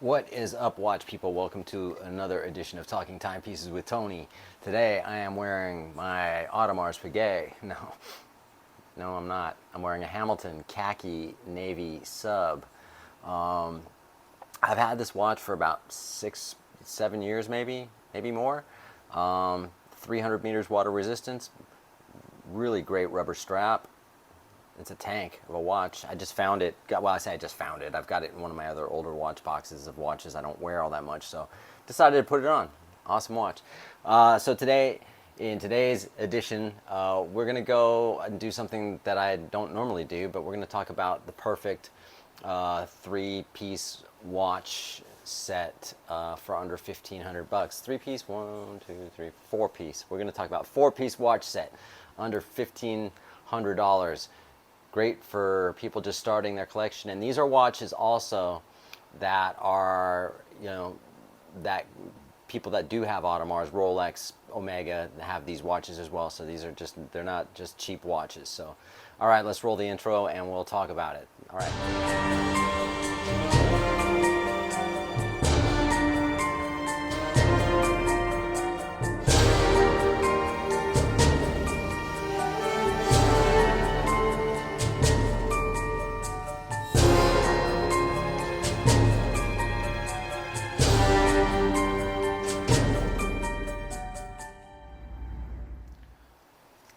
What is up, watch people? Welcome to another edition of Talking Timepieces with Tony. Today I am wearing my Audemars Piguet. No, I'm not. I'm wearing a Hamilton Khaki Navy sub. I've had this watch for about 6, 7 years, maybe more. 300 meters water resistance, really great rubber strap. It's a tank of a watch. I just found it. Well, I say I just found it. I've got it in one of my other older watch boxes of watches I don't wear all that much, so decided to put it on. Awesome watch. So today, in today's edition, we're going to go and do something that I don't normally do, but we're going to talk about the perfect three-piece watch set for under 1,500 bucks. Three-piece, one, two, three, four-piece. We're going to talk about four-piece watch set under $1,500. Great for people just starting their collection. And these are watches also that are, that people that do have Audemars, Rolex, Omega have these watches as well. So these are they're not just cheap watches. So, all right, let's roll the intro and we'll talk about it. All right.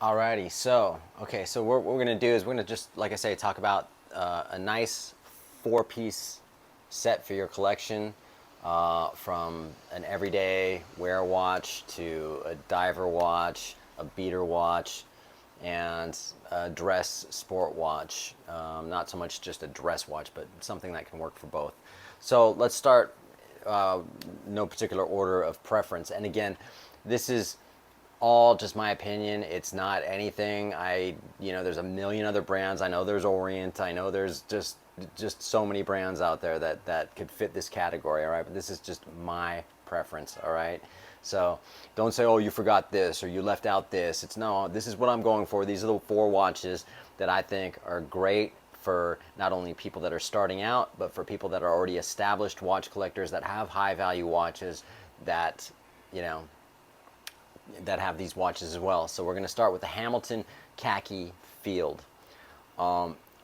Alrighty, so what we're gonna do is we're gonna just, like I say, talk about a nice four-piece set for your collection, from an everyday wear watch to a diver watch, a beater watch, and a dress sport watch. Not so much just a dress watch, but something that can work for both. So let's start, no particular order of preference. And again, this is all just my opinion. It's not anything. There's a million other brands. I know there's Orient. I know there's just so many brands out there that could fit this category. All right, but this is just my preference. All right. So don't say, oh, you forgot this or you left out this. No, this is what I'm going for. These are the four watches that I think are great for not only people that are starting out, but for people that are already established watch collectors that have high value watches that, that have these watches as well. So we're going to start with the Hamilton Khaki Field.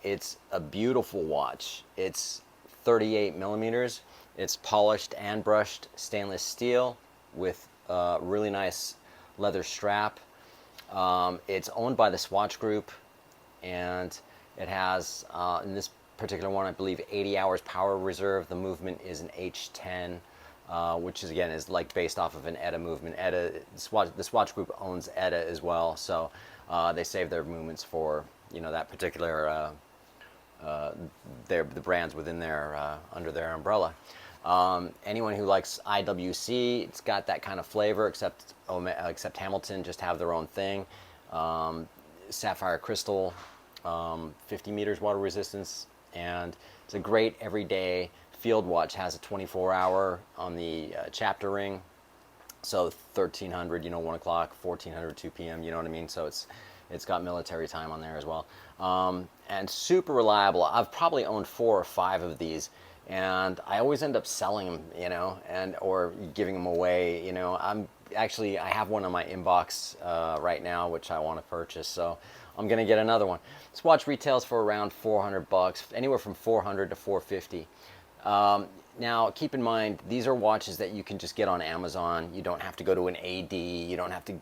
It's a beautiful watch. It's 38 millimeters. It's polished and brushed stainless steel with a really nice leather strap. It's owned by the Swatch Group, and it has, in this particular one, I believe 80 hours power reserve. The movement is an H10. Which is, again, is like based off of an ETA movement. The Swatch Group owns ETA as well, so they save their movements for that particular the brands within their under their umbrella. Anyone who likes IWC, it's got that kind of flavor, except Hamilton just have their own thing. Sapphire crystal, 50 meters water resistance, and it's a great everyday field watch. Has a 24-hour on the chapter ring, so 1300, 1 o'clock, 1400, 2 p.m. You know what I mean? So it's got military time on there as well, and super reliable. I've probably owned 4 or 5 of these, and I always end up selling them, and or giving them away. I have one on my inbox right now, which I want to purchase. So I'm gonna get another one. This watch retails for around 400 bucks, anywhere from 400 to 450. Now, keep in mind, these are watches that you can just get on Amazon. You don't have to go to an AD. You don't have to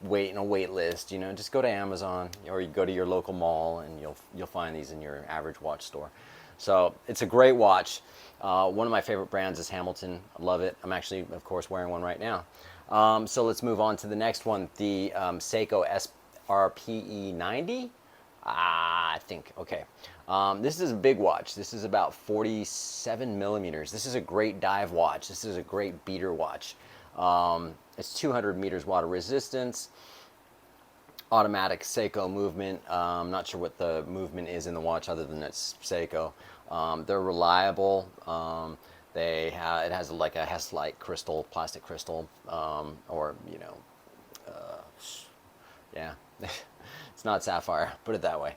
wait in a wait list. Just go to Amazon, or you go to your local mall, and you'll find these in your average watch store. So it's a great watch. One of my favorite brands is Hamilton. I love it. I'm actually, of course, wearing one right now. So let's move on to the next one, the Seiko SRPE90. I think, okay. This is a big watch. This is about 47 millimeters. This is a great dive watch. This is a great beater watch. It's 200 meters water resistance, automatic Seiko movement. I'm not sure what the movement is in the watch other than it's Seiko. They're reliable. It has like a Hess-like crystal, plastic crystal, yeah. It's not sapphire, put it that way.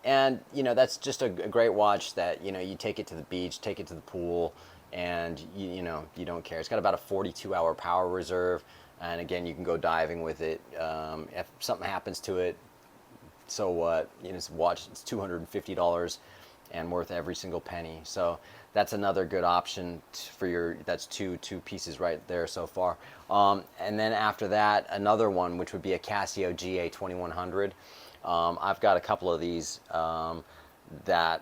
And you know, that's just a great watch that, you know, you take it to the beach, take it to the pool, and you know, you don't care. It's got about a 42-hour power reserve, and again, you can go diving with it. If something happens to it, so what? You know, it's a watch. It's $250 and worth every single penny. So that's another good option for your. That's two pieces right there so far. And then after that, another one, which would be a Casio GA2100. I've got a couple of these that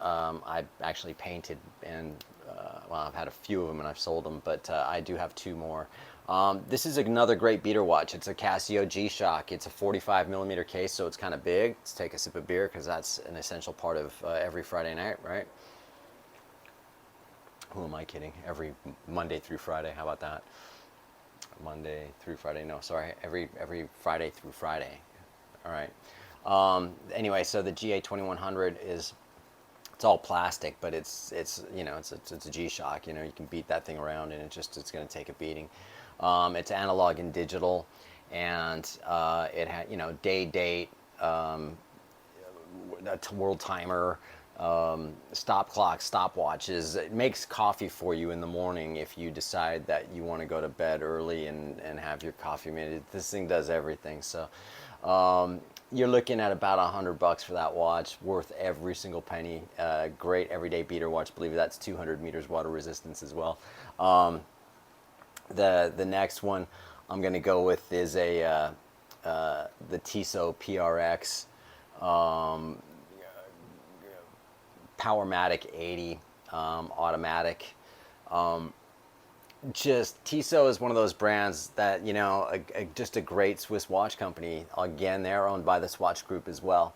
I actually painted, and well, I've had a few of them and I've sold them, but I do have two more. This is another great beater watch. It's a Casio G-Shock. It's a 45mm case, so it's kind of big. Let's take a sip of beer because that's an essential part of every Friday night, right? Who am I kidding? Every Monday through Friday. How about that? Monday through Friday. No, sorry. Every Friday through Friday. All right. Anyway, so the GA2100 is, it's all plastic, but it's you know, it's a G-Shock. You know, you can beat that thing around and it's going to take a beating. It's analog and digital, and it had, you know, date, a world timer, stop clock, stopwatches. It makes coffee for you in the morning if you decide that you want to go to bed early and have your coffee made. This thing does everything. So you're looking at about $100 for that watch, worth every single penny. Great everyday beater watch. I believe that's 200 meters water resistance as well. The next one I'm going to go with is the Tissot PRX Powermatic 80 automatic. Just Tissot is one of those brands that, you know, just a great Swiss watch company. Again, they're owned by the Swatch Group as well.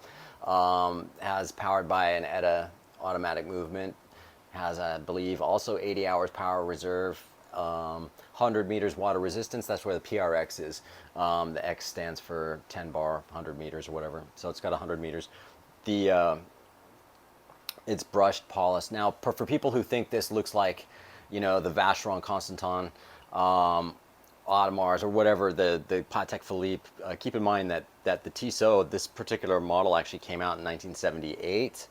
Has powered by an ETA automatic movement. Has, I believe, also 80 hours power reserve. 100 meters water resistance. That's where the PRX is. The X stands for 10 bar, 100 meters or whatever. So it's got 100 meters. It's brushed, polished. Now, for people who think this looks like, you know, the Vacheron Constantin Audemars or whatever, the Patek Philippe, keep in mind that the Tissot, this particular model, actually came out in 1978,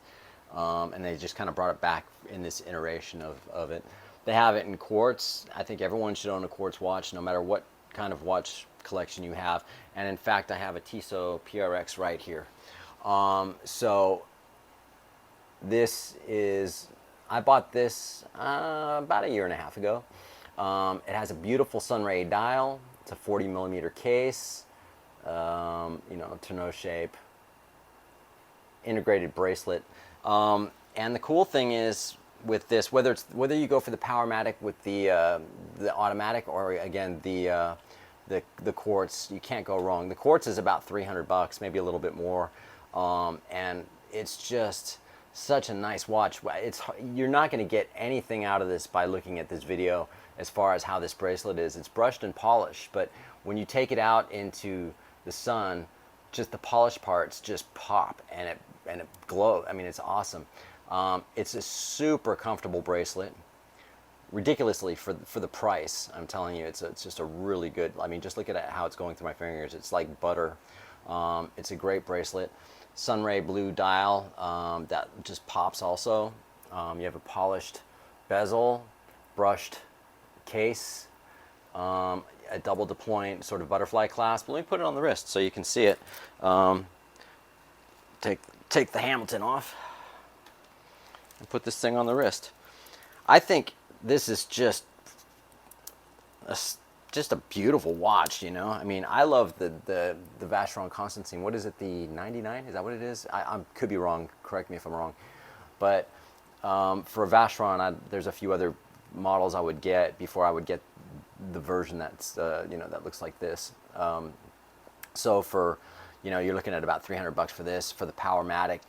and they just kind of brought it back in this iteration of it. They have it in quartz. I think everyone should own a quartz watch, no matter what kind of watch collection you have. And in fact, I have a Tissot PRX right here. So this is, I bought this about 1.5 years ago. It has a beautiful sunray dial. It's a 40mm case, you know, tonneau shape, integrated bracelet. And the cool thing is with this, whether you go for the Powermatic with the automatic, or again the quartz, you can't go wrong. The quartz is about $300, maybe a little bit more, and it's just such a nice watch. You're not going to get anything out of this by looking at this video as far as how this bracelet is. It's brushed and polished, but when you take it out into the sun, just the polished parts just pop and it glows. I mean, it's awesome. It's a super comfortable bracelet, ridiculously for the price. I'm telling you, it's just a really good. I mean, just look at how it's going through my fingers. It's like butter. It's a great bracelet. Sunray blue dial that just pops also. You have a polished bezel, brushed case, a double deploying sort of butterfly clasp. Let me put it on the wrist so you can see it. Take the Hamilton off and put this thing on the wrist. I think this is just a beautiful watch, you know. I mean, I love the Vacheron Constantin. What is it, the 99? Is that what it is? I could be wrong. Correct me if I'm wrong. But for a Vacheron, there's a few other models I would get before I would get the version that's you know, that looks like this. So for, you know, you're looking at about $300 for this. For the Powermatic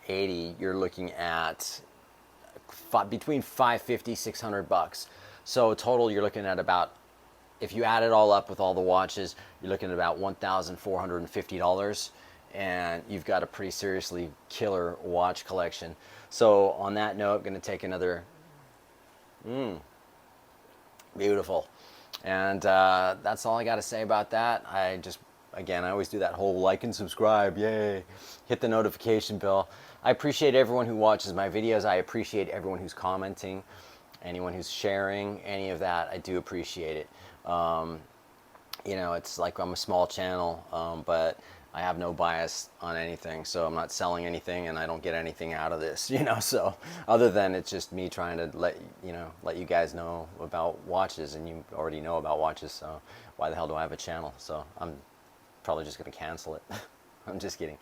80, you're looking at between $550, $600. So total, you're looking at about, if you add it all up with all the watches, you're looking at about $1,450, and you've got a pretty seriously killer watch collection. So on that note, I'm going to take another, beautiful. And that's all I got to say about that. I just again, I always do that whole like and subscribe, yay, hit the notification bell. I appreciate everyone who watches my videos. I appreciate everyone who's commenting, anyone who's sharing, any of that. I do appreciate it. You know, it's like I'm a small channel, but I have no bias on anything, so I'm not selling anything and I don't get anything out of this, you know, so other than it's just me trying to let you guys know about watches, and you already know about watches, so why the hell do I have a channel? So I'm probably just going to cancel it. I'm just kidding.